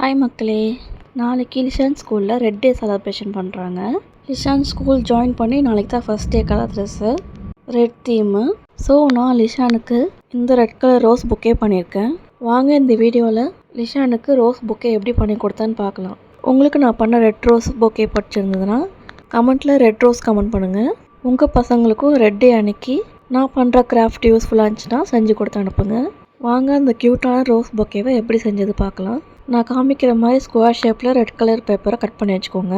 Hi மக்களே, நாளைக்கு லிஷான் ஸ்கூலில் ரெட் டே செலப்ரேஷன் பண்ணுறாங்க. லிஷான் ஸ்கூல் ஜாயின் பண்ணி நாளைக்கு தான் first day colour dress, red theme. So நான் லிஷானுக்கு இந்த ரெட் கலர் ரோஸ் புக்கே பண்ணியிருக்கேன். வாங்க இந்த வீடியோவில் லிஷானுக்கு ரோஸ் புக்கே எப்படி பண்ணி கொடுத்தேன்னு பார்க்கலாம். உங்களுக்கு நான் பண்ண ரெட் ரோஸ் புக்கே பிடிச்சிருந்ததுன்னா கமெண்ட்டில் ரெட் ரோஸ் கமெண்ட் பண்ணுங்கள். உங்கள் பசங்களுக்கும் ரெட் டே அன்னைக்கு நான் பண்ணுற கிராஃப்ட் யூஸ்ஃபுல்லாக இருந்துச்சுன்னா செஞ்சு கொடுத்து அனுப்புங்க. வாங்க அந்த க்யூட்டான ரோஸ் பொக்கேவை எப்படி செஞ்சது பார்க்கலாம். நான் காமிக்கிற மாதிரி ஸ்கொயர் ஷேப்பில் ரெட் கலர் பேப்பரை கட் பண்ணி வச்சுக்கோங்க.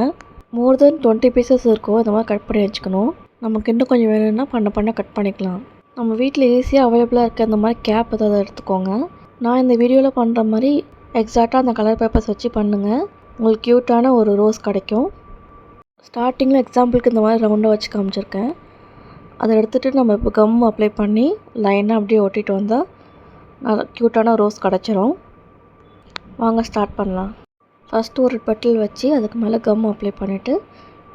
மோர் தென் 20 பீசஸ் இருக்கும், இந்த மாதிரி கட் பண்ணி வச்சுக்கணும். நமக்கு இன்னும் கொஞ்சம் வேணும்னா பண்ண கட் பண்ணிக்கலாம். நம்ம வீட்டில் ஈஸியாக அவைலபிளாக இருக்க இந்த மாதிரி கேப் ஏதாவது எடுத்துக்கோங்க. நான் இந்த வீடியோவில் பண்ணுற மாதிரி எக்ஸாக்டாக அந்த கலர் பேப்பர்ஸ் வச்சு பண்ணுங்கள். உங்களுக்கு க்யூட்டான ஒரு ரோஸ் கிடைக்கும். ஸ்டார்டிங்கில் எக்ஸாம்பிளுக்கு இந்த மாதிரி ரவுண்டாக வச்சு காமிச்சிருக்கேன். அதை எடுத்துகிட்டு நம்ம இப்போ கம் அப்ளை பண்ணி லைனாக அப்படியே ஒட்டிட்டு வந்தால் நல்லா க்யூட்டான ரோஸ் கிடச்சிரும். வாங்க ஸ்டார்ட் பண்ணலாம். ஃபஸ்ட்டு ஒரு பெட்டல் வச்சு அதுக்கு மேலே கம் அப்ளை பண்ணிவிட்டு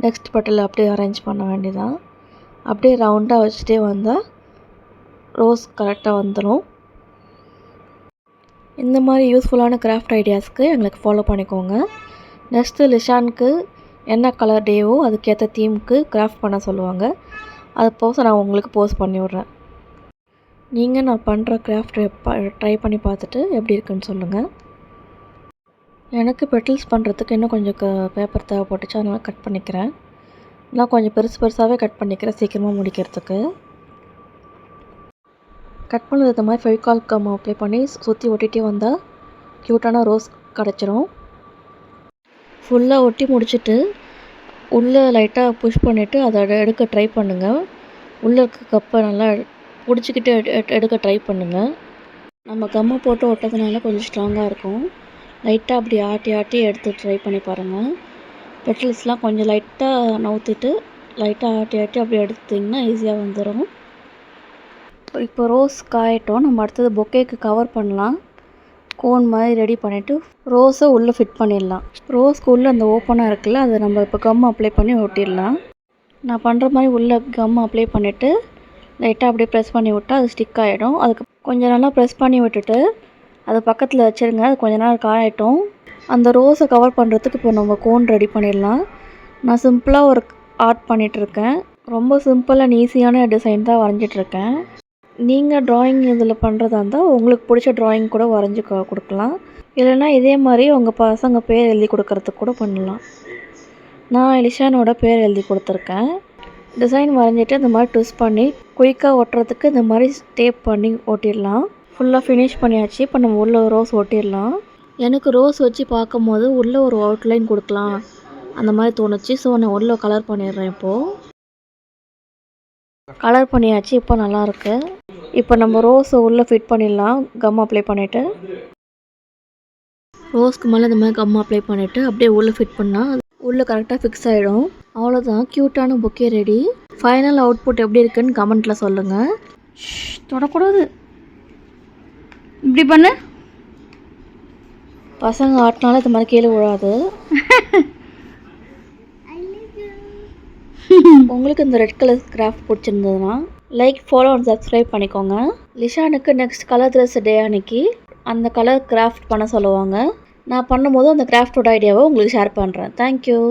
நெக்ஸ்ட் பெட்டல் அப்படியே அரேஞ்ச் பண்ண வேண்டியதான். அப்படியே ரவுண்டாக வச்சுட்டே வந்தால் ரோஸ் கரெக்டாக வந்துடும். இந்த மாதிரி யூஸ்ஃபுல்லான கிராஃப்ட் ஐடியாஸ்க்கு எங்களுக்கு ஃபாலோ பண்ணிக்கோங்க. நெக்ஸ்ட்டு லிஷானுக்கு என்ன கலர் டேவோ அதுக்கேற்ற தீமுக்கு கிராஃப்ட் பண்ண சொல்லுவாங்க. அதை போஸ்ட் நான் உங்களுக்கு போஸ்ட் பண்ணி விட்றேன். நீங்கள் நான் பண்ணுற கிராஃப்ட் ட்ரை பண்ணி பார்த்துட்டு எப்படி இருக்குன்னு சொல்லுங்கள். எனக்கு பெட்டல்ஸ் பண்ணுறதுக்கு இன்னும் கொஞ்சம் பேப்பர் தேவைப்பட்டுச்சு, அதனால் கட் பண்ணிக்கிறேன். நான் கொஞ்சம் பெருசாகவே கட் பண்ணிக்கிறேன் சீக்கிரமாக முடிக்கிறதுக்கு. கட் பண்ணது இந்த மாதிரி ஃபெவிகால் கம் அப்ளை பண்ணி சுற்றி ஒட்டிகிட்டே வந்தால் க்யூட்டான ரோஸ் கிடச்சிரும். ஃபுல்லாக ஒட்டி முடிச்சுட்டு உள்ளே லைட்டாக புஷ் பண்ணிவிட்டு அதை எடுக்க ட்ரை பண்ணுங்கள். உள்ளே இருக்க கப்பை நல்லா பிடிச்சிக்கிட்டு எடுக்க ட்ரை பண்ணுங்கள். நம்ம கம்மை போட்டு ஒட்டதுனால கொஞ்சம் ஸ்ட்ராங்காக இருக்கும். லைட்டாக அப்படி ஆட்டி எடுத்து ட்ரை பண்ணி பாருங்கள். பெட்டல்ஸ்லாம் கொஞ்சம் லைட்டாக நவுத்திட்டு லைட்டாக ஆட்டி அப்படி எடுத்திங்கன்னா ஈஸியாக வந்துடும். இப்போ ரோஸ் காயட்டும். நம்ம அடுத்தது பொக்கேக்கு கவர் பண்ணலாம். கோன் மாதிரி ரெடி பண்ணிவிட்டு ரோஸை உள்ளே ஃபிட் பண்ணிடலாம். ரோஸ்க்கு உள்ளே அந்த ஓப்பனாக இருக்குல்ல, அதை நம்ம இப்போ கம் அப்ளை பண்ணி ஒட்டிடலாம். நான் பண்ணுற மாதிரி உள்ளே கம் அப்ளை பண்ணிவிட்டு லைட்டாக அப்படியே ப்ரெஸ் பண்ணி விட்டால் அது ஸ்டிக் ஆகிடும். அதுக்கு கொஞ்சம் நல்லா ப்ரெஸ் பண்ணி விட்டுட்டு அது பக்கத்தில் வச்சுருங்க. அது கொஞ்ச நேரம் காயட்டும். அந்த ரோஸை கவர் பண்ணுறதுக்கு இப்போ நம்ம கோன் ரெடி பண்ணிடலாம். நான் சிம்பிளாக ஒரு ஆர்ட் பண்ணிகிட்ருக்கேன். ரொம்ப சிம்பிள் அண்ட் ஈஸியான டிசைன் தான் வரைஞ்சிட்ருக்கேன். நீங்கள் ட்ராயிங் இதில் பண்ணுறதா இருந்தால் உங்களுக்கு பிடிச்ச ட்ராயிங் கூட வரைஞ்சி கொடுக்கலாம். இல்லைனா இதே மாதிரி உங்கள் பசங்க பேர் எழுதி கொடுக்கறதுக்கு கூட பண்ணலாம். நான் லிஷானோட பேர் எழுதி கொடுத்துருக்கேன். டிசைன் வரைஞ்சிட்டு இந்த மாதிரி ட்விஸ்ட் பண்ணி குயிக்காக ஒட்டுறதுக்கு இந்த மாதிரி டேப் பண்ணி ஒட்டிடலாம். ஃபுல்லாக ஃபினிஷ் பண்ணியாச்சு. இப்போ நம்ம உள்ளே ரோஸ் ஒட்டிடலாம். எனக்கு ரோஸ் வச்சு பார்க்கும் போது உள்ளே ஒரு அவுட்லைன் கொடுக்கலாம் அந்த மாதிரி தோணுச்சு. ஸோ நான் உள்ளே கலர் பண்ணிடுறேன். இப்போது கலர் பண்ணியாச்சு. இப்போ நல்லாயிருக்கு. இப்போ நம்ம ரோஸை உள்ளே ஃபிட் பண்ணிடலாம். கம் அப்ளை பண்ணிவிட்டு ரோஸ்க்கு மேலே இந்த மாதிரி கம் அப்ளை பண்ணிவிட்டு அப்படியே உள்ளே ஃபிட் பண்ணால் உள்ளே கரெக்டாக ஃபிக்ஸ் ஆகிடும். அவ்வளோதான், க்யூட்டான பொக்கே ரெடி. ஃபைனல் அவுட்புட் எப்படி இருக்குன்னு கமெண்ட்டில் சொல்லுங்கள். தொடக்கூடாது, இப்படி பண்ண பசங்க ஆட்டினாலும் இது மாதிரி கீழே விழாது. உங்களுக்கு இந்த ரெட் கலர் கிராஃப்ட் பிடிச்சிருந்ததுன்னா லைக், ஃபாலோ அண்ட் சப்ஸ்கிரைப் பண்ணிக்கோங்க. லிஷானுக்கு நெக்ஸ்ட் கலர் ட்ரெஸ் டே அன்னைக்கு அந்த கலர் கிராஃப்ட் பண்ண சொல்லுவாங்க. நான் பண்ணும்போது அந்த கிராஃப்டோட ஐடியாவை உங்களுக்கு ஷேர் பண்ணுறேன். தேங்க்யூ.